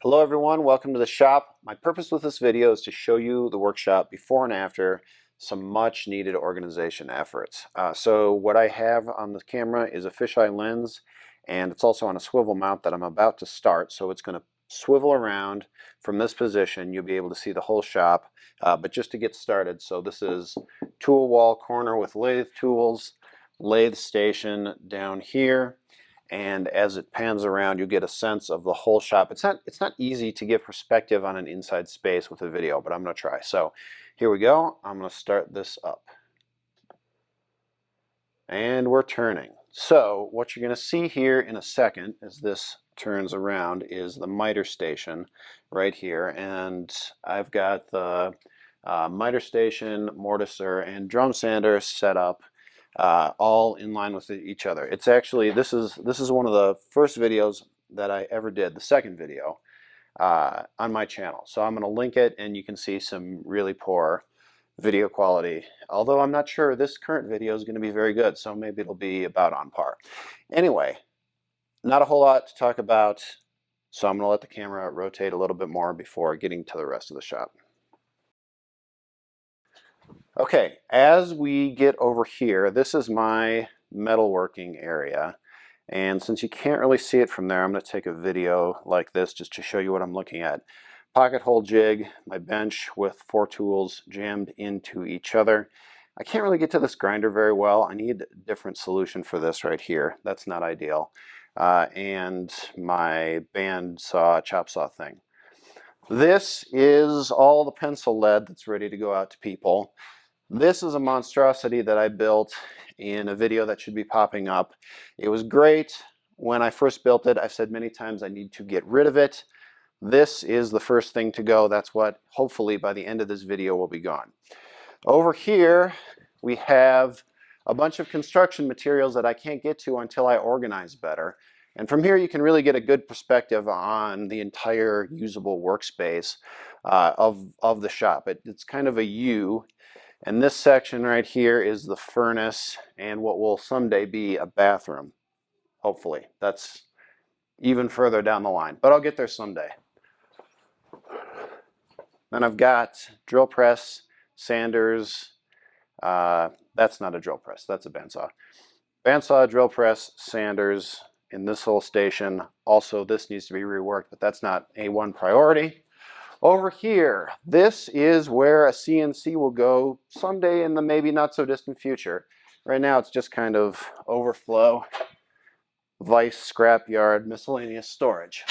Hello everyone, welcome to the shop. My purpose with this video is to show you the workshop before and after some much needed organization efforts. So what I have on the camera is a fisheye lens, and it's also on a swivel mount that I'm about to start. So it's going to swivel around from this position. You'll be able to see the whole shop, but just to get started. So this is tool wall corner with lathe tools, lathe station down here. And as it pans around, you get a sense of the whole shop. It's not easy to give perspective on an inside space with a video, but I'm going to try. So here we go. I'm going to start this up. And we're turning. So what you're going to see here in a second as this turns around is the miter station right here. And I've got the miter station, mortiser, and drum sander set up all in line with each other. It's actually, this is one of the first videos that I ever did, the second video on my channel. So I'm going to link it, and you can see some really poor video quality. Although I'm not sure this current video is going to be very good, so maybe it'll be about on par. Anyway, not a whole lot to talk about, so I'm going to let the camera rotate a little bit more before getting to the rest of the shop. Okay, as we get over here, this is my metalworking area. And since you can't really see it from there, I'm going to take a video like this just to show you what I'm looking at. Pocket hole jig, my bench with 4 tools jammed into each other. I can't really get to this grinder very well. I need a different solution for this right here. That's not ideal. And my band saw, chop saw thing. This is all the pencil lead that's ready to go out to people. This is a monstrosity that I built in a video that should be popping up. It was great when I first built it. I've said many times I need to get rid of it. This is the first thing to go. That's what hopefully by the end of this video will be gone. Over here we have a bunch of construction materials that I can't get to until I organize better. And from here you can really get a good perspective on the entire usable workspace of the shop. It's kind of a U. And this section right here is the furnace and what will someday be a bathroom. Hopefully. That's even further down the line, but I'll get there someday. Then I've got drill press, sanders. That's not a drill press, that's a bandsaw. Bandsaw, drill press, sanders in this whole station. Also, this needs to be reworked, but that's not A1 priority. Over here, this is where a CNC will go someday in the maybe not so distant future. Right now it's just kind of overflow, vice, scrapyard, miscellaneous storage.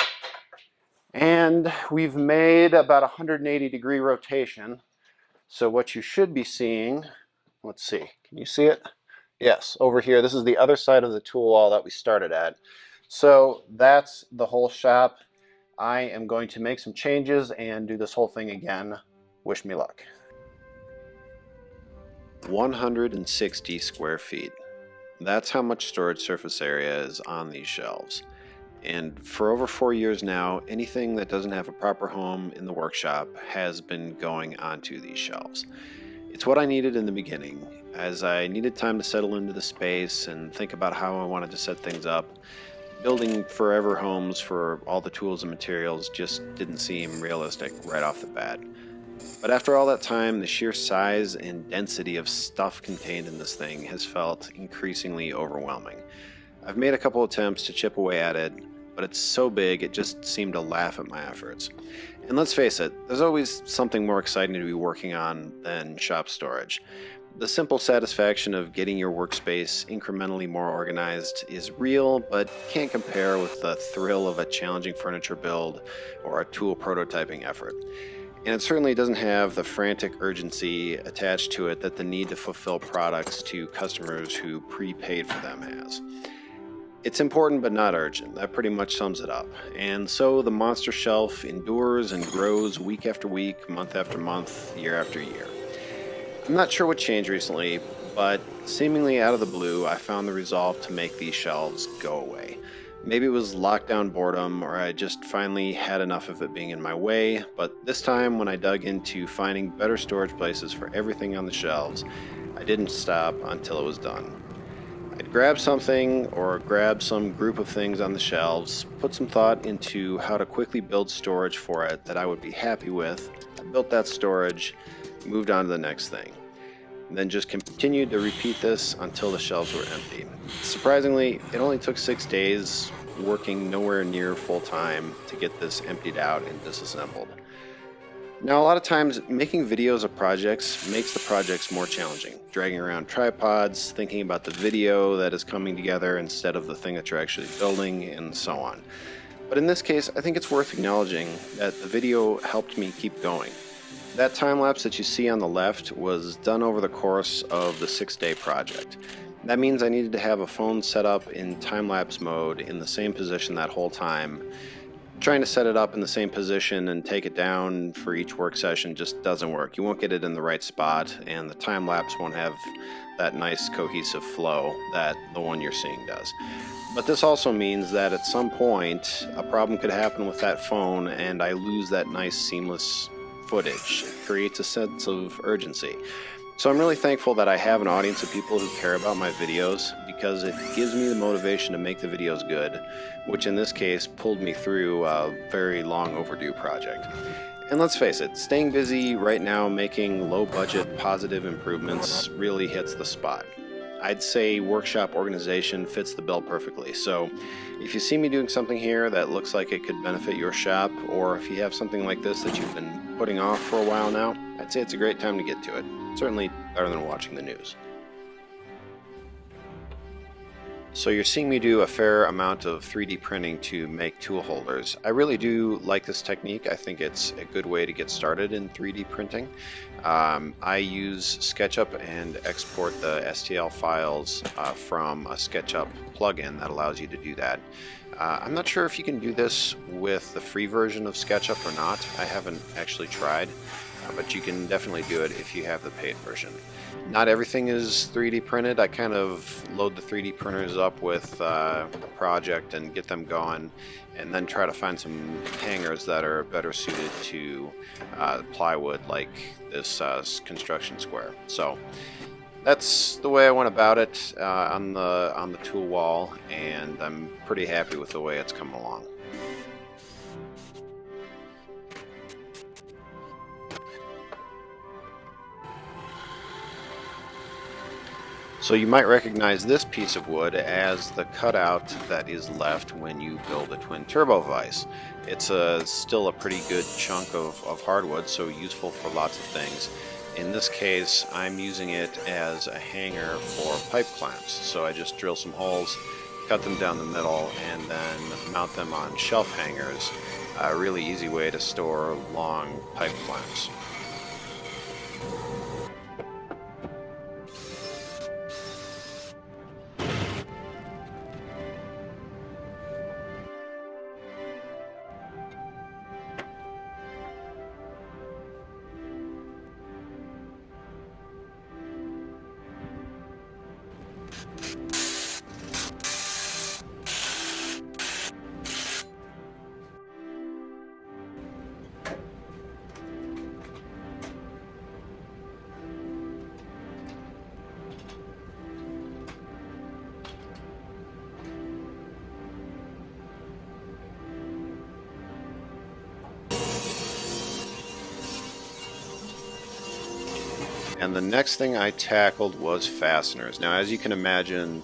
And we've made about a 180-degree rotation. So what you should be seeing, let's see, can you see it? Yes, over here, this is the other side of the tool wall that we started at. So that's the whole shop. I am going to make some changes and do this whole thing again. Wish me luck. 160 square feet. That's how much storage surface area is on these shelves. And for over 4 years now, anything that doesn't have a proper home in the workshop has been going onto these shelves. It's what I needed in the beginning, as I needed time to settle into the space and think about how I wanted to set things up. Building forever homes for all the tools and materials just didn't seem realistic right off the bat. But after all that time, the sheer size and density of stuff contained in this thing has felt increasingly overwhelming. I've made a couple attempts to chip away at it, but it's so big it just seemed to laugh at my efforts. And let's face it, there's always something more exciting to be working on than shop storage. The simple satisfaction of getting your workspace incrementally more organized is real, but can't compare with the thrill of a challenging furniture build or a tool prototyping effort. And it certainly doesn't have the frantic urgency attached to it that the need to fulfill products to customers who prepaid for them has. It's important but not urgent. That pretty much sums it up. And so the monster shelf endures and grows week after week, month after month, year after year. I'm not sure what changed recently, but seemingly out of the blue, I found the resolve to make these shelves go away. Maybe it was lockdown boredom, or I just finally had enough of it being in my way, but this time when I dug into finding better storage places for everything on the shelves, I didn't stop until it was done. I'd grab something or grab some group of things on the shelves, put some thought into how to quickly build storage for it that I would be happy with. I built that storage, moved on to the next thing. And then just continued to repeat this until the shelves were empty. Surprisingly, it only took 6 days, working nowhere near full time, to get this emptied out and disassembled. Now, a lot of times, making videos of projects makes the projects more challenging. Dragging around tripods, thinking about the video that is coming together instead of the thing that you're actually building, and so on. But in this case, I think it's worth acknowledging that the video helped me keep going. That time lapse that you see on the left was done over the course of the 6-day project. That means I needed to have a phone set up in time-lapse mode in the same position that whole time. Trying to set it up in the same position and take it down for each work session just doesn't work. You won't get it in the right spot, and the time-lapse won't have that nice cohesive flow that the one you're seeing does. But this also means that at some point, a problem could happen with that phone and I lose that nice seamless footage. It creates a sense of urgency. So I'm really thankful that I have an audience of people who care about my videos, because it gives me the motivation to make the videos good, which in this case pulled me through a very long overdue project. And let's face it, staying busy right now making low budget positive improvements really hits the spot. I'd say workshop organization fits the bill perfectly. So if you see me doing something here that looks like it could benefit your shop, or if you have something like this that you've been putting off for a while now, I'd say it's a great time to get to it. Certainly better than watching the news. So you're seeing me do a fair amount of 3D printing to make tool holders. I really do like this technique. I think it's a good way to get started in 3D printing. I use SketchUp and export the STL files from a SketchUp plugin that allows you to do that. I'm not sure if you can do this with the free version of SketchUp or not. I haven't actually tried, but you can definitely do it if you have the paid version. Not everything is 3D printed. I kind of load the 3D printers up with a project and get them going, and then try to find some hangers that are better suited to plywood, like this construction square. So that's the way I went about it on the tool wall, and I'm pretty happy with the way it's coming along. So you might recognize this piece of wood as the cutout that is left when you build a twin turbo vise. It's still a pretty good chunk of hardwood, so useful for lots of things. In this case, I'm using it as a hanger for pipe clamps. So I just drill some holes, cut them down the middle, and then mount them on shelf hangers. A really easy way to store long pipe clamps. And the next thing I tackled was fasteners. Now, as you can imagine,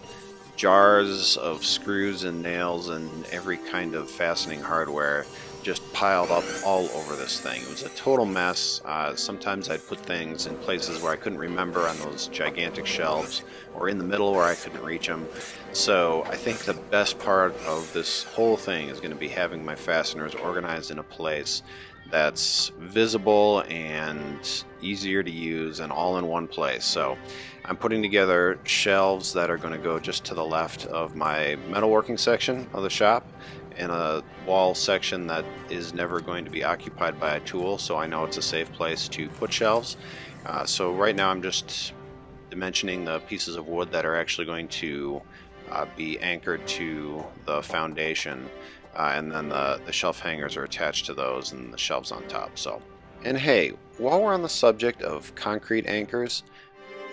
jars of screws and nails and every kind of fastening hardware just piled up all over this thing. It was a total mess. Sometimes I'd put things in places where I couldn't remember on those gigantic shelves, or in the middle where I couldn't reach them. So I think the best part of this whole thing is going to be having my fasteners organized in a place that's visible and easier to use and all in one place. So I'm putting together shelves that are going to go just to the left of my metalworking section of the shop, and a wall section that is never going to be occupied by a tool, so I know it's a safe place to put shelves. So right now I'm just dimensioning the pieces of wood that are actually going to be anchored to the foundation, and then the shelf hangers are attached to those and the shelves on top. So, and hey, while we're on the subject of concrete anchors,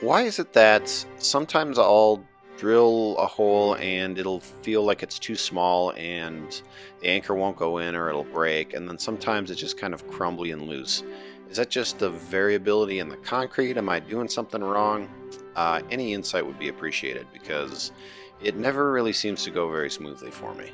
why is it that sometimes I'll drill a hole and it'll feel like it's too small and the anchor won't go in or it'll break, and then sometimes it's just kind of crumbly and loose. Is that just the variability in the concrete? Am I doing something wrong? Any insight would be appreciated because it never really seems to go very smoothly for me.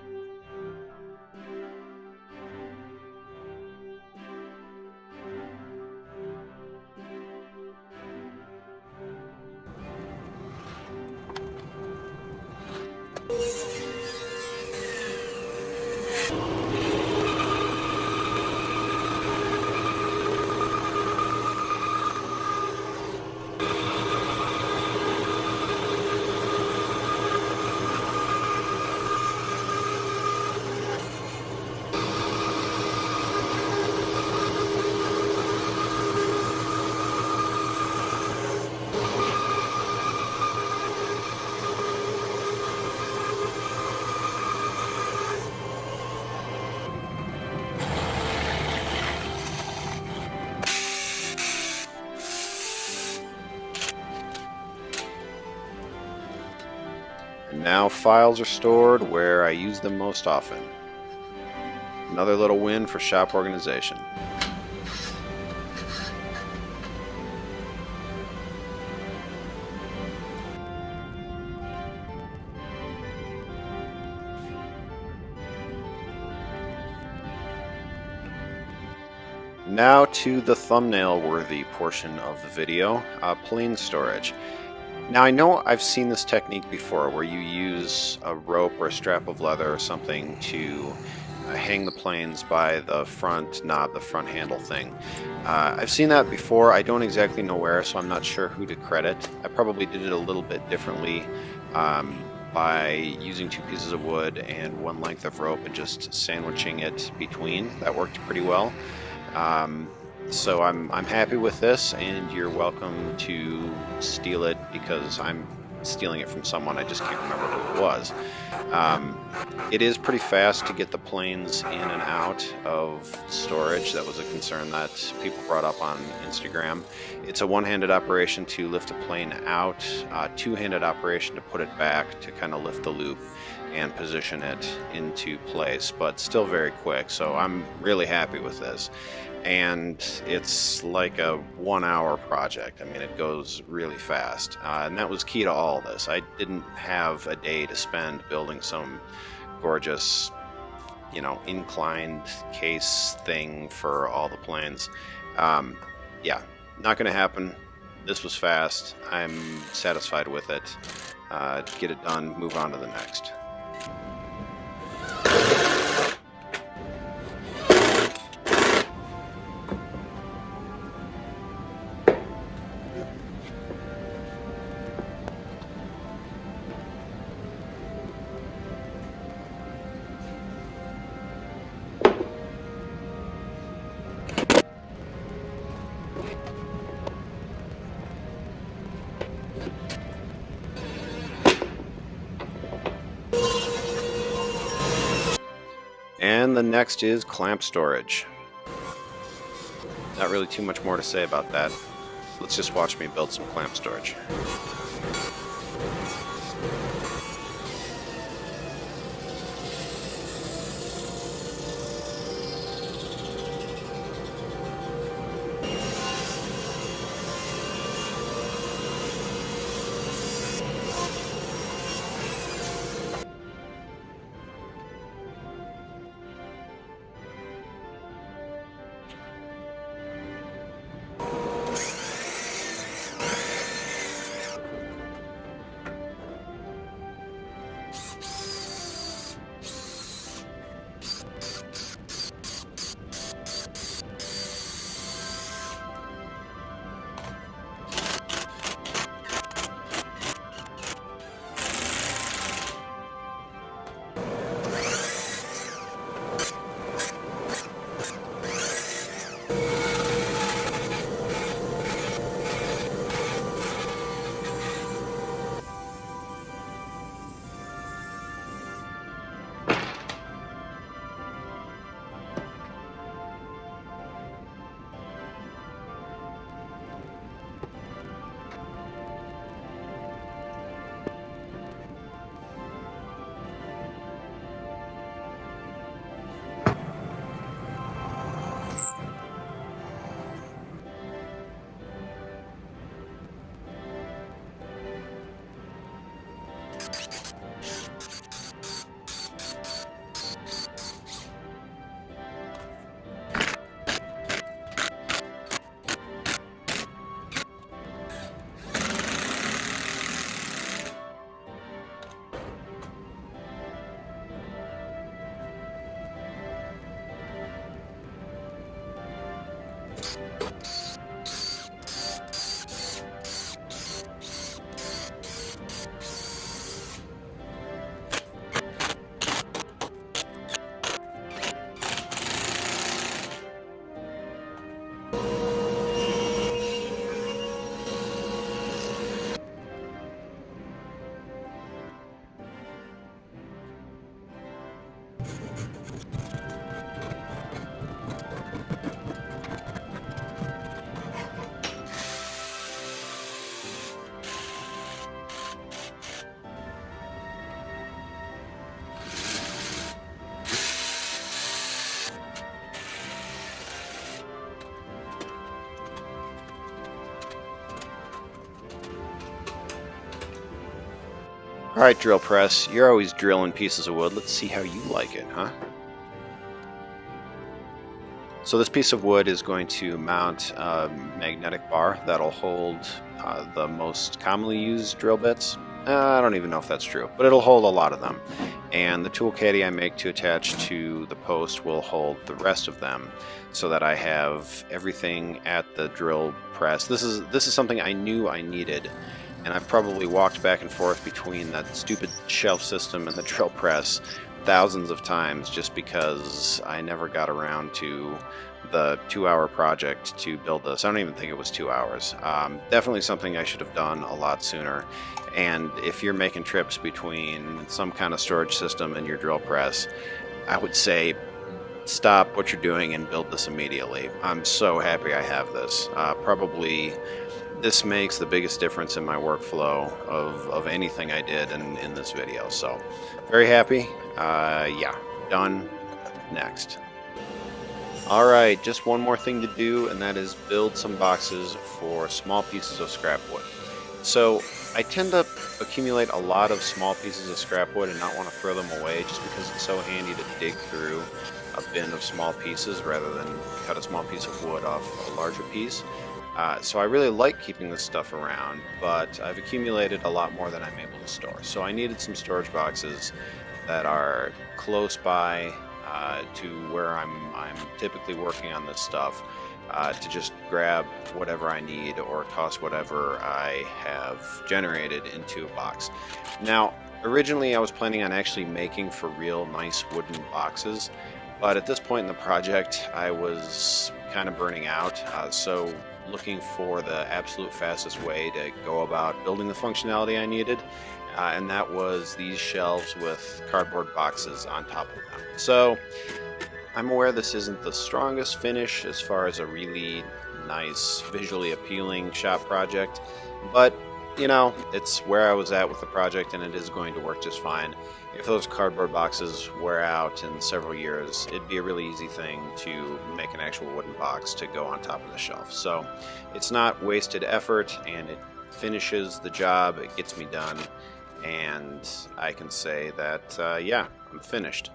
And now files are stored where I use them most often. Another little win for shop organization. Now to the thumbnail-worthy portion of the video, plane storage. Now I know I've seen this technique before where you use a rope or a strap of leather or something to hang the planes by the front knob, the front handle thing. I've seen that before. I don't exactly know where, so I'm not sure who to credit. I probably did it a little bit differently by using 2 pieces of wood and 1 length of rope and just sandwiching it between. That worked pretty well. So I'm happy with this, and you're welcome to steal it because I'm stealing it from someone. I just can't remember who it was. It is pretty fast to get the planes in and out of storage. That was a concern that people brought up on Instagram. It's a one-handed operation to lift a plane out, two-handed operation to put it back to kind of lift the loop and position it into place, but still very quick. So I'm really happy with this. And it's like a 1-hour project. I mean, it goes really fast. And that was key to all this. I didn't have a day to spend building some gorgeous, inclined case thing for all the planes. Yeah, not going to happen. This was fast. I'm satisfied with it. Get it done, move on to the next. And the next is clamp storage. Not really too much more to say about that. Let's just watch me build some clamp storage. Alright, drill press, you're always drilling pieces of wood. Let's see how you like it, huh? So this piece of wood is going to mount a magnetic bar that'll hold the most commonly used drill bits. I don't even know if that's true, but it'll hold a lot of them. And the tool caddy I make to attach to the post will hold the rest of them, so that I have everything at the drill press. This is something I knew I needed, and I've probably walked back and forth between that stupid shelf system and the drill press thousands of times just because I never got around to the 2-hour project to build this. I don't even think it was 2 hours. Definitely something I should have done a lot sooner. And if you're making trips between some kind of storage system and your drill press, I would say stop what you're doing and build this immediately. I'm so happy I have this. Probably this makes the biggest difference in my workflow of anything I did in this video. So very happy. Yeah, done. Next. Alright, just one more thing to do, and that is build some boxes for small pieces of scrap wood. So I tend to accumulate a lot of small pieces of scrap wood and not want to throw them away just because it's so handy to dig through a bin of small pieces rather than cut a small piece of wood off a larger piece. So I really like keeping this stuff around, but I've accumulated a lot more than I'm able to store. So I needed some storage boxes that are close by to where I'm typically working on this stuff, to just grab whatever I need or toss whatever I have generated into a box. Now, originally I was planning on actually making for real nice wooden boxes, but at this point in the project I was kind of burning out, so looking for the absolute fastest way to go about building the functionality I needed, and that was these shelves with cardboard boxes on top of them. So I'm aware this isn't the strongest finish as far as a really nice, visually appealing shop project, but you know, it's where I was at with the project and it is going to work just fine. If those cardboard boxes wear out in several years, it'd be a really easy thing to make an actual wooden box to go on top of the shelf. So it's not wasted effort, and it finishes the job, it gets me done, and I can say that, yeah, I'm finished.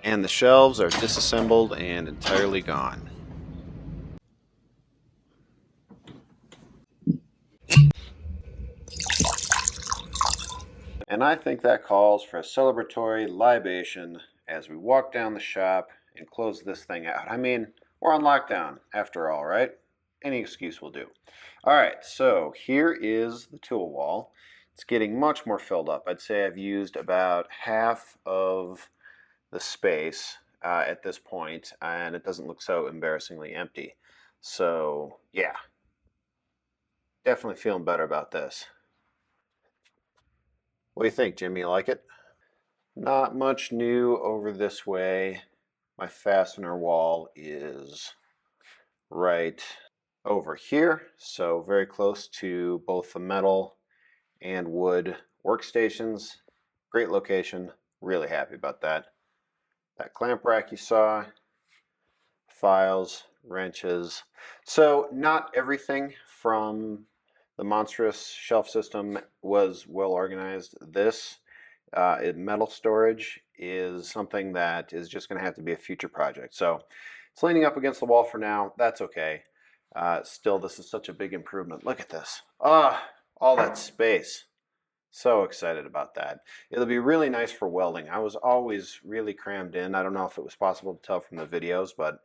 And the shelves are disassembled and entirely gone. And I think that calls for a celebratory libation as we walk down the shop and close this thing out. I mean, we're on lockdown after all, right? Any excuse will do. All right, so here is the tool wall. It's getting much more filled up. I'd say I've used about half of the space at this point, and it doesn't look so embarrassingly empty. So yeah, definitely feeling better about this. What do you think, Jimmy? You like it? Not much new over this way. My fastener wall is right over here, so very close to both the metal and wood workstations. Great location, really happy about that. That clamp rack you saw, files, wrenches. So not everything from the monstrous shelf system was well organized. This metal storage is something that is just going to have to be a future project. So it's leaning up against the wall for now. That's okay. Still, this is such a big improvement. Look at this. All that space. So excited about that. It'll be really nice for welding. I was always really crammed in. I don't know if it was possible to tell from the videos, but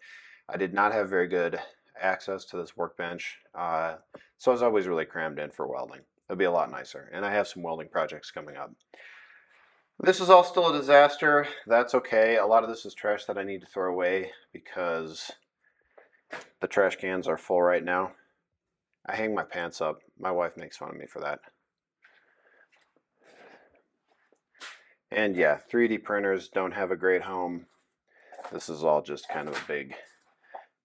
I did not have very good access to this workbench. So I was always really crammed in for welding. It'll be a lot nicer. And I have some welding projects coming up. This is all still a disaster. That's okay. A lot of this is trash that I need to throw away because the trash cans are full right now. I hang my pants up. My wife makes fun of me for that. And yeah, 3D printers don't have a great home. This is all just kind of a big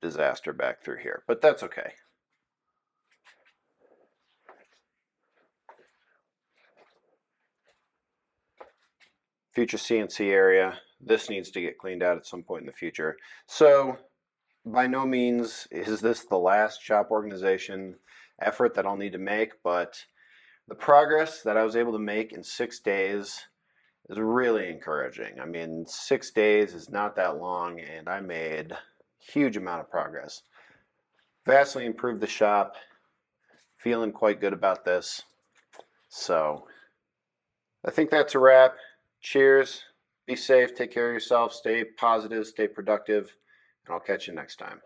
disaster back through here, but that's okay. Future CNC area. This needs to get cleaned out at some point in the future. So by no means is this the last shop organization effort that I'll need to make, but The progress that I was able to make in 6 days is really encouraging. I mean, 6 days is not that long, and I made a huge amount of progress. Vastly improved the shop. Feeling quite good about this. So I think that's a wrap. Cheers. Be safe. Take care of yourself. Stay positive. Stay productive. And I'll catch you next time.